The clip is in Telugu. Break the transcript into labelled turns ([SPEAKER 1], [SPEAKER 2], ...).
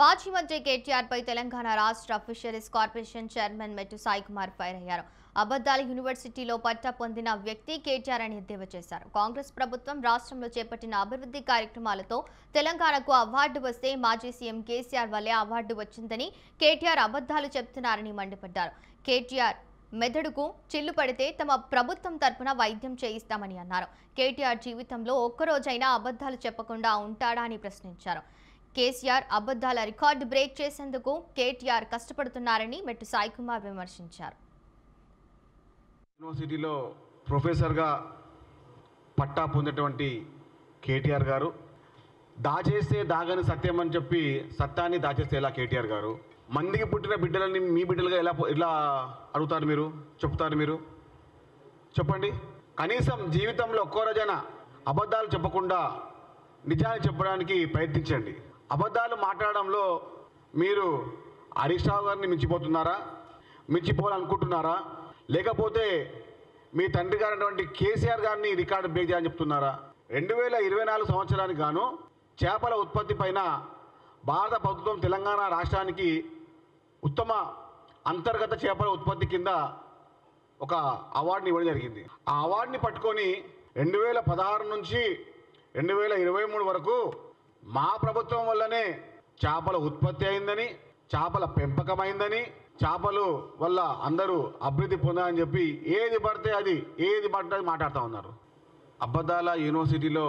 [SPEAKER 1] మాజీ మంత్రి కేటీఆర్ పై తెలంగాణ రాష్ట్ర ఫిషరీస్ కార్పొరేషన్ చైర్మన్ మెట్టు సాయి కుమార్ ఫైర్ అయ్యారు. అబద్దాల యూనివర్సిటీలో పట్టా పొందిన వ్యక్తి కేటీఆర్ అని ఎద్దేవా చేశారు. కాంగ్రెస్ ప్రభుత్వం రాష్ట్రంలో చేపట్టిన అభివృద్ధి కార్యక్రమాలతో తెలంగాణకు అవార్డు వస్తే మాజీ సీఎం కేసీఆర్ వల్లే అవార్డు వచ్చిందని కేటీఆర్ అబద్దాలు చెప్తున్నారని మండిపడ్డారు. కేటీఆర్ మెదడుకు చిల్లు పడితే తమ ప్రభుత్వం తరపున వైద్యం చేయిస్తామని అన్నారు. కేటీఆర్ జీవితంలో ఒక్కరోజైనా అబద్దాలు చెప్పకుండా ఉంటాడా అని ప్రశ్నించారు. కేసీఆర్ అబద్దాల రికార్డు బ్రేక్ చేసేందుకు కేటీఆర్ కష్టపడుతున్నారని మెట్టు సాయి కుమార్ విమర్శించారు.
[SPEAKER 2] యూనివర్సిటీలో ప్రొఫెసర్గా పట్టా పొందినటువంటి కేటీఆర్ గారు దాచేస్తే దాగని సత్యం అని చెప్పి సత్యాన్ని దాచేస్తే ఎలా కేటీఆర్ గారు? మందికి పుట్టిన బిడ్డలని మీ బిడ్డలుగా ఎలా అడుగుతారు మీరు, చెప్తారు మీరు? చెప్పండి. కనీసం జీవితంలో ఒక్కో రోజైనా అబద్ధాలు చెప్పకుండా నిజాన్ని చెప్పడానికి ప్రయత్నించండి. అబద్ధాలు మాట్లాడడంలో మీరు హరీష్ రావు గారిని మించిపోతున్నారా, మించిపోవాలనుకుంటున్నారా, లేకపోతే మీ తండ్రి గారైనటువంటి కేసీఆర్ గారిని రికార్డు బ్రేక్ చేయాలని చెప్తున్నారా? 2024 సంవత్సరానికి గాను చేపల ఉత్పత్తి పైన భారత ప్రభుత్వం తెలంగాణ రాష్ట్రానికి ఉత్తమ అంతర్గత చేపల ఉత్పత్తి కింద ఒక అవార్డుని ఇవ్వడం జరిగింది. ఆ అవార్డుని పట్టుకొని 2016 నుంచి 2023 వరకు మా ప్రభుత్వం వల్లనే చేపల ఉత్పత్తి అయిందని, చేపల పెంపకమైందని, చేపలు వల్ల అందరూ అభివృద్ధి పొందాలని చెప్పి ఏది పడితే అది మాట్లాడుతూ ఉన్నారు. అబద్ధాల యూనివర్సిటీలో